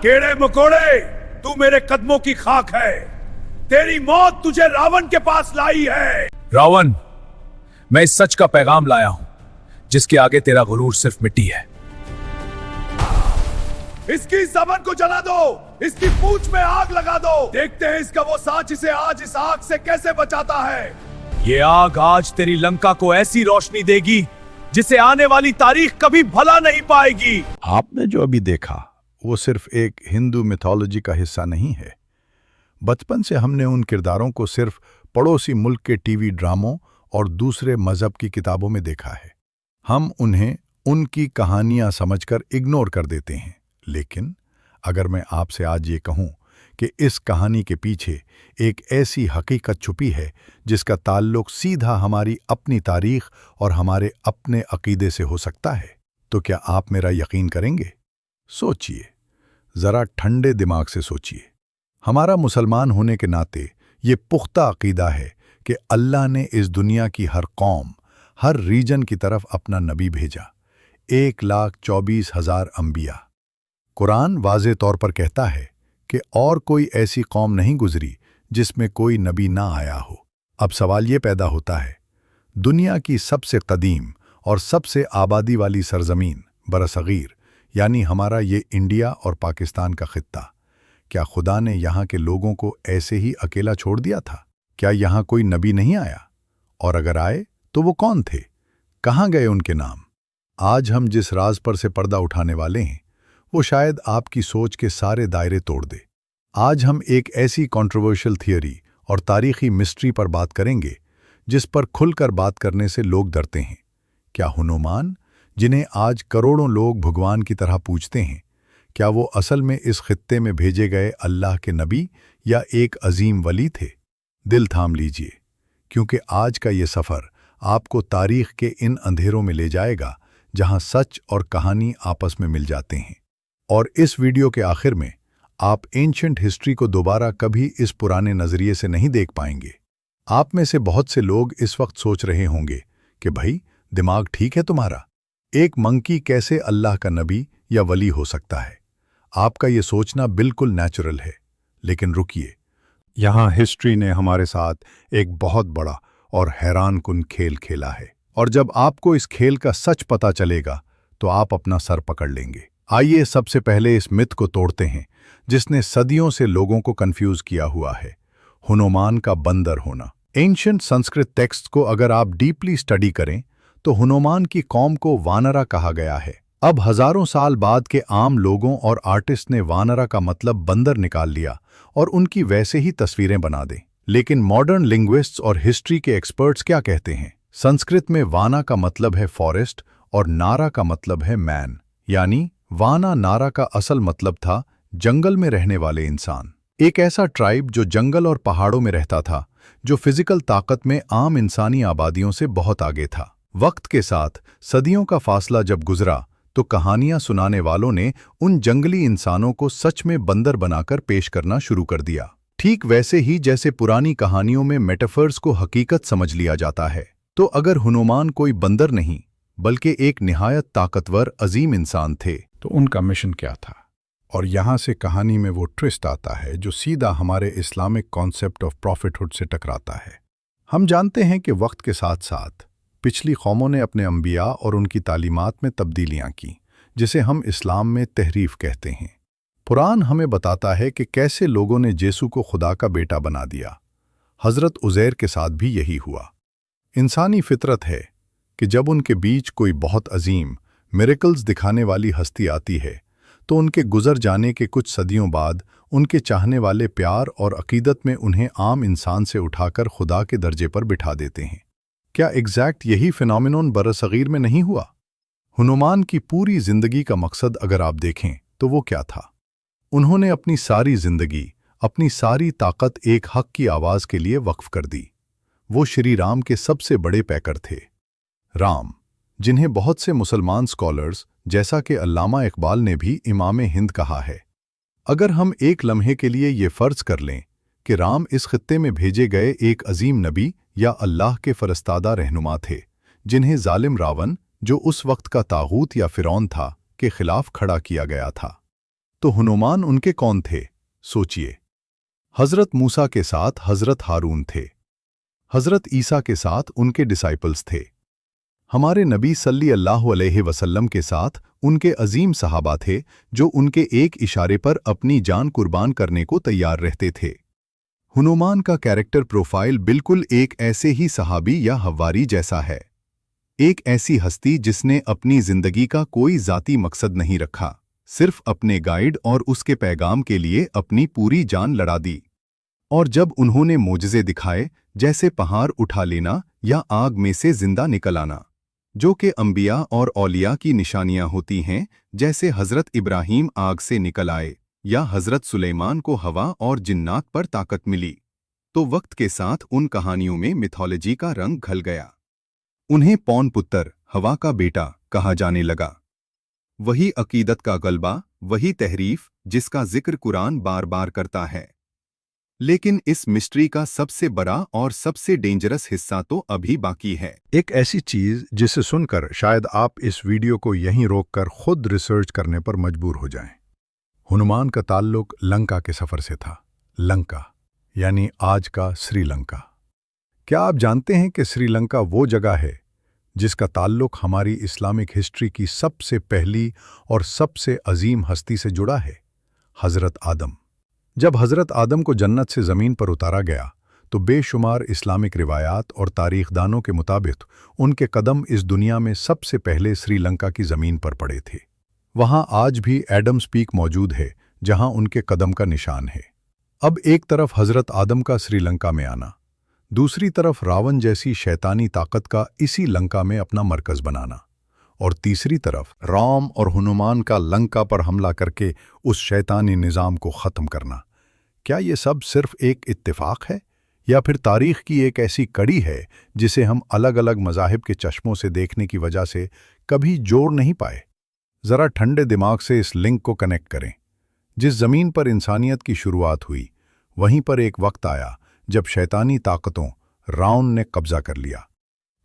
कीड़े मकोड़े, तू मेरे कदमों की खाक है। तेरी मौत तुझे रावण के पास लाई है। रावण, मैं इस सच का पैगाम लाया हूं जिसके आगे तेरा गुरूर सिर्फ मिट्टी है। इसकी ज़बान को जला दो, इसकी पूंछ में आग लगा दो। देखते हैं इसका वो साँच इसे आज इस आग से कैसे बचाता है। ये आग आज तेरी लंका को ऐसी रोशनी देगी जिसे आने वाली तारीख कभी भला नहीं पाएगी। आपने जो अभी देखा वो सिर्फ एक हिंदू मिथोलॉजी का हिस्सा नहीं है। बचपन से हमने उन किरदारों को सिर्फ पड़ोसी मुल्क के टीवी ड्रामों और दूसरे मजहब की किताबों में देखा है। हम उन्हें उनकी कहानियां समझकर इग्नोर कर देते हैं। लेकिन अगर मैं आपसे आज ये कहूं कि इस कहानी के पीछे एक ऐसी हकीकत छुपी है जिसका ताल्लुक सीधा हमारी अपनी तारीख और हमारे अपने अकीदे से हो सकता है, तो क्या आप मेरा यकीन करेंगे? सोचिए, ज़रा ठंडे दिमाग से सोचिए। हमारा मुसलमान होने के नाते ये पुख्ता अकीदा है कि अल्लाह ने इस दुनिया की हर कौम, हर रीजन की तरफ अपना नबी भेजा। 1,24,000 अंबिया। कुरान वाज़े तौर पर कहता है कि और कोई ऐसी कौम नहीं गुजरी जिसमें कोई नबी ना आया हो। अब सवाल ये पैदा होता है, दुनिया की सबसे कदीम और सबसे आबादी वाली सरजमीन बरसगीर यानी हमारा ये इंडिया और पाकिस्तान का खित्ता, क्या खुदा ने यहाँ के लोगों को ऐसे ही अकेला छोड़ दिया था? क्या यहाँ कोई नबी नहीं आया? और अगर आए तो वो कौन थे? कहाँ गए उनके नाम? आज हम जिस राज पर से पर्दा उठाने वाले हैं वो शायद आपकी सोच के सारे दायरे तोड़ दे। आज हम एक ऐसी कंट्रोवर्शियल थियरी और तारीखी मिस्ट्री पर बात करेंगे जिस पर खुलकर बात करने से लोग डरते हैं। क्या हनुमान, जिन्हें आज करोड़ों लोग भगवान की तरह पूजते हैं, क्या वो असल में इस खित्ते में भेजे गए अल्लाह के नबी या एक अजीम वली थे? दिल थाम लीजिए, क्योंकि आज का ये सफ़र आपको तारीख के इन अंधेरों में ले जाएगा जहां सच और कहानी आपस में मिल जाते हैं। और इस वीडियो के आखिर में आप एंशिएंट हिस्ट्री को दोबारा कभी इस पुराने नज़रिए से नहीं देख पाएंगे। आप में से बहुत से लोग इस वक्त सोच रहे होंगे कि भाई, दिमाग ठीक है तुम्हारा? एक मंकी कैसे अल्लाह का नबी या वली हो सकता है? आपका ये सोचना बिल्कुल नेचुरल है। लेकिन रुकिए, यहाँ हिस्ट्री ने हमारे साथ एक बहुत बड़ा और हैरानकुन खेल खेला है, और जब आपको इस खेल का सच पता चलेगा तो आप अपना सर पकड़ लेंगे। आइए सबसे पहले इस मिथ को तोड़ते हैं जिसने सदियों से लोगों को कंफ्यूज किया हुआ है, हनुमान का बंदर होना। एंशिएंट संस्कृत टेक्स्ट को अगर आप डीपली स्टडी करें तो हनुमान की कौम को वानरा कहा गया है। अब हजारों साल बाद के आम लोगों और आर्टिस्ट ने वानरा का मतलब बंदर निकाल लिया और उनकी वैसे ही तस्वीरें बना दें। लेकिन मॉडर्न लिंग्विस्ट्स और हिस्ट्री के एक्सपर्ट्स क्या कहते हैं? संस्कृत में वाना का मतलब है फॉरेस्ट और नारा का मतलब है मैन, यानी वाना नारा का असल मतलब था जंगल में रहने वाले इंसान। एक ऐसा ट्राइब जो जंगल और पहाड़ों में रहता था, जो फिजिकल ताकत में आम इंसानी आबादियों से बहुत आगे था। वक्त के साथ सदियों का फासला जब गुजरा तो कहानियां सुनाने वालों ने उन जंगली इंसानों को सच में बंदर बनाकर पेश करना शुरू कर दिया। ठीक वैसे ही जैसे पुरानी कहानियों में मेटाफर्स को हकीकत समझ लिया जाता है। तो अगर हनुमान कोई बंदर नहीं बल्कि एक निहायत ताकतवर अजीम इंसान थे, तो उनका मिशन क्या था? और यहाँ से कहानी में वो ट्विस्ट आता है जो सीधा हमारे इस्लामिक कॉन्सेप्ट ऑफ प्रॉफिटहुड से टकराता है। हम जानते हैं कि वक्त के साथ साथ पिछली कौमों ने अपने अंबिया और उनकी तालीमात में तब्दीलियां की, जिसे हम इस्लाम में तहरीफ कहते हैं। कुरान हमें बताता है कि कैसे लोगों ने येसू को खुदा का बेटा बना दिया। हज़रत उज़ैर के साथ भी यही हुआ। इंसानी फितरत है कि जब उनके बीच कोई बहुत अजीम मिरेकल्स दिखाने वाली हस्ती आती है तो उनके गुजर जाने के कुछ सदियों बाद उनके चाहने वाले प्यार और अकीदत में उन्हें आम इंसान से उठाकर खुदा के दर्जे पर बिठा देते हैं। क्या एग्जैक्ट यही फिनोमिनन बरसगीर में नहीं हुआ? हनुमान की पूरी जिंदगी का मकसद अगर आप देखें तो वो क्या था? उन्होंने अपनी सारी जिंदगी, अपनी सारी ताकत एक हक की आवाज़ के लिए वक्फ कर दी। वो श्री राम के सबसे बड़े पैकर थे। राम, जिन्हें बहुत से मुसलमान स्कॉलर्स जैसा कि अल्लामा इकबाल ने भी इमाम हिंद कहा है। अगर हम एक लम्हे के लिए ये फ़र्ज कर लें कि राम इस खित्ते में भेजे गए एक अजीम नबी या अल्लाह के फरस्तादा रहनुमा थे, जिन्हें जालिम रावण, जो उस वक्त का तागूत या फिरौन था, के खिलाफ खड़ा किया गया था, तो हनुमान उनके कौन थे? सोचिए। हजरत मूसा के साथ हजरत हारून थे। हजरत ईसा के साथ उनके डिसाइपल्स थे। हमारे नबी सल्लल्लाहु अलैहि वसल्लम के साथ उनके अजीम सहाबा थे जो उनके एक इशारे पर अपनी जान कुर्बान करने को तैयार रहते थे। हनुमान का कैरेक्टर प्रोफाइल बिल्कुल एक ऐसे ही सहाबी या हव्वारी जैसा है। एक ऐसी हस्ती जिसने अपनी जिंदगी का कोई जाती मकसद नहीं रखा, सिर्फ अपने गाइड और उसके पैगाम के लिए अपनी पूरी जान लड़ा दी। और जब उन्होंने मोजज़े दिखाए, जैसे पहाड़ उठा लेना या आग में से जिंदा निकल आना, जो कि अंबिया और औलिया की निशानियां होती हैं, जैसे हजरत इब्राहीम आग से निकल आए या हजरत सुलेमान को हवा और जिन्नात पर ताकत मिली, तो वक्त के साथ उन कहानियों में मिथोलॉजी का रंग घल गया। उन्हें पौन पुत्र, हवा का बेटा कहा जाने लगा। वही अकीदत का गलबा, वही तहरीफ जिसका जिक्र कुरान बार बार करता है। लेकिन इस मिस्ट्री का सबसे बड़ा और सबसे डेंजरस हिस्सा तो अभी बाकी है। एक ऐसी चीज जिसे सुनकर शायद आप इस वीडियो को यहीं रोककर खुद रिसर्च करने पर मजबूर हो जाएं। हनुमान का ताल्लुक लंका के सफर से था। लंका यानी आज का श्रीलंका। क्या आप जानते हैं कि श्रीलंका वो जगह है जिसका ताल्लुक हमारी इस्लामिक हिस्ट्री की सबसे पहली और सबसे अजीम हस्ती से जुड़ा है? हजरत आदम। जब हजरत आदम को जन्नत से ज़मीन पर उतारा गया तो बेशुमार इस्लामिक रिवायात और तारीखदानों के मुताबिक उनके कदम इस दुनिया में सबसे पहले श्रीलंका की ज़मीन पर पड़े थे। वहाँ आज भी एडम्स पीक मौजूद है जहाँ उनके कदम का निशान है। अब एक तरफ हजरत आदम का श्रीलंका में आना, दूसरी तरफ रावण जैसी शैतानी ताकत का इसी लंका में अपना मरकज़ बनाना, और तीसरी तरफ राम और हनुमान का लंका पर हमला करके उस शैतानी निज़ाम को ख़त्म करना। क्या ये सब सिर्फ एक इत्तेफाक है या फिर तारीख़ की एक ऐसी कड़ी है जिसे हम अलग अलग मज़ाहिब के चश्मों से देखने की वजह से कभी जोड़ नहीं पाए? ज़रा ठंडे दिमाग से इस लिंक को कनेक्ट करें। जिस ज़मीन पर इंसानियत की शुरुआत हुई, वहीं पर एक वक्त आया जब शैतानी ताकतों रावण ने कब्ज़ा कर लिया,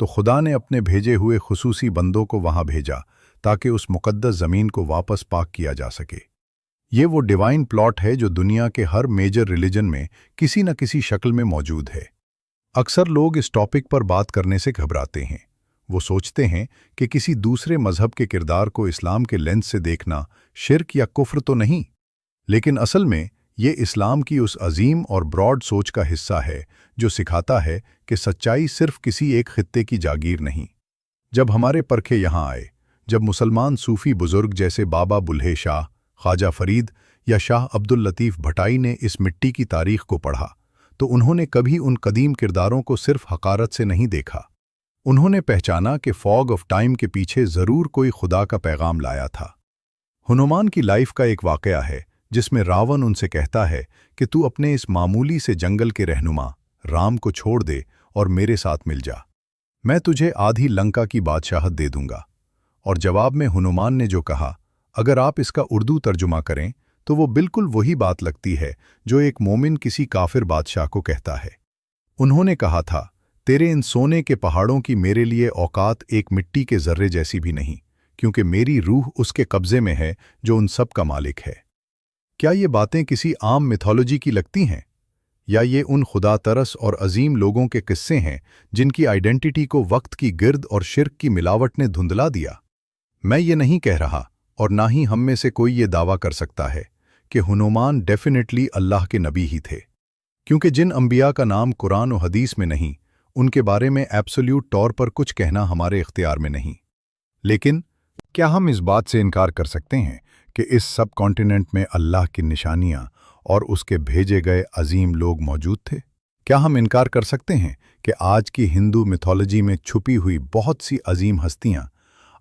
तो खुदा ने अपने भेजे हुए खुसूसी बंदों को वहां भेजा ताकि उस मुकद्दस ज़मीन को वापस पाक किया जा सके। ये वो डिवाइन प्लॉट है जो दुनिया के हर मेजर रिलीजन में किसी न किसी शक्ल में मौजूद है। अक्सर लोग इस टॉपिक पर बात करने से घबराते हैं। वो सोचते हैं कि किसी दूसरे मजहब के किरदार को इस्लाम के लेंस से देखना शिर्क या कुफ्र तो नहीं, लेकिन असल में ये इस्लाम की उस अजीम और ब्रॉड सोच का हिस्सा है जो सिखाता है कि सच्चाई सिर्फ किसी एक खित्ते की जागीर नहीं। जब हमारे परखे यहाँ आए, जब मुसलमान सूफी बुजुर्ग जैसे बाबा बुल्हे शाह, ख्वाजा फरीद या शाह अब्दुल लतीफ़ भटाई ने इस मिट्टी की तारीख को पढ़ा, तो उन्होंने कभी उन कदीम किरदारों को सिर्फ हकारत से नहीं देखा। उन्होंने पहचाना कि फॉग ऑफ टाइम के पीछे ज़रूर कोई खुदा का पैगाम लाया था। हनुमान की लाइफ का एक वाक़या है जिसमें रावण उनसे कहता है कि तू अपने इस मामूली से जंगल के रहनुमा राम को छोड़ दे और मेरे साथ मिल जा, मैं तुझे आधी लंका की बादशाहत दे दूंगा। और जवाब में हनुमान ने जो कहा, अगर आप इसका उर्दू तर्जुमा करें तो वो बिल्कुल वही बात लगती है जो एक मोमिन किसी काफिर बादशाह को कहता है। उन्होंने कहा था, तेरे इन सोने के पहाड़ों की मेरे लिए औकात एक मिट्टी के जर्रे जैसी भी नहीं, क्योंकि मेरी रूह उसके कब्जे में है जो उन सब का मालिक है। क्या ये बातें किसी आम मिथोलॉजी की लगती हैं, या ये उन खुदा तरस और अजीम लोगों के किस्से हैं जिनकी आइडेंटिटी को वक्त की गिर्द और शिर्क की मिलावट ने धुंधला दिया? मैं ये नहीं कह रहा, और ना ही हम में से कोई ये दावा कर सकता है कि हनुमान डेफिनेटली अल्लाह के नबी ही थे, क्योंकि जिन अंबिया का नाम कुरान और हदीस में नहीं, उनके बारे में एब्सोल्यूट तौर पर कुछ कहना हमारे इख्तियार में नहीं। लेकिन क्या हम इस बात से इनकार कर सकते हैं कि इस सब कॉन्टिनेंट में अल्लाह की निशानियां और उसके भेजे गए अजीम लोग मौजूद थे? क्या हम इनकार कर सकते हैं कि आज की हिंदू मिथोलॉजी में छुपी हुई बहुत सी अजीम हस्तियां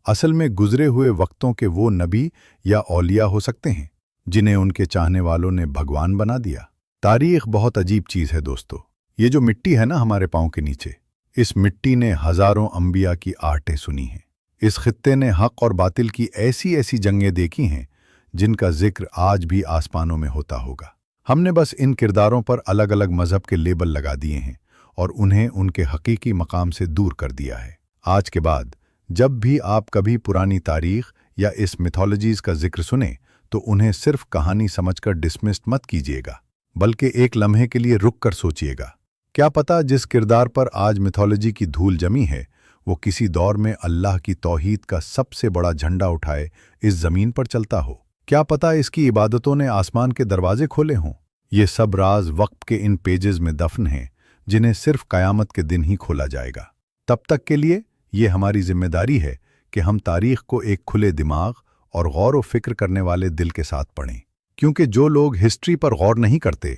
असल में गुजरे हुए वक्तों के वो नबी या औलिया हो सकते हैं जिन्हें उनके चाहने वालों ने भगवान बना दिया? तारीख बहुत अजीब चीज़ है दोस्तों। ये जो मिट्टी है ना हमारे पाँव के नीचे, इस मिट्टी ने हजारों अंबिया की आहटें सुनी हैं। इस खित्ते ने हक और बातिल की ऐसी ऐसी जंगें देखी हैं जिनका जिक्र आज भी आसमानों में होता होगा। हमने बस इन किरदारों पर अलग अलग मजहब के लेबल लगा दिए हैं और उन्हें उनके हकीकी मकाम से दूर कर दिया है। आज के बाद जब भी आप कभी पुरानी तारीख या इस मिथोलॉजीज का जिक्र सुने तो उन्हें सिर्फ कहानी समझकर डिसमिस्ड मत कीजिएगा, बल्कि एक लम्हे के लिए रुक कर सोचिएगा। क्या पता जिस किरदार पर आज मिथोलॉजी की धूल जमी है वो किसी दौर में अल्लाह की तौहीद का सबसे बड़ा झंडा उठाए इस जमीन पर चलता हो। क्या पता इसकी इबादतों ने आसमान के दरवाजे खोले हों। ये सब राज वक्त के इन पेजेस में दफन हैं जिन्हें सिर्फ कयामत के दिन ही खोला जाएगा। तब तक के लिए ये हमारी जिम्मेदारी है कि हम तारीख को एक खुले दिमाग और गौर व फिक्र करने वाले दिल के साथ पढ़ें, क्योंकि जो लोग हिस्ट्री पर गौर नहीं करते,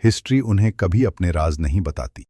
हिस्ट्री उन्हें कभी अपने राज नहीं बताती।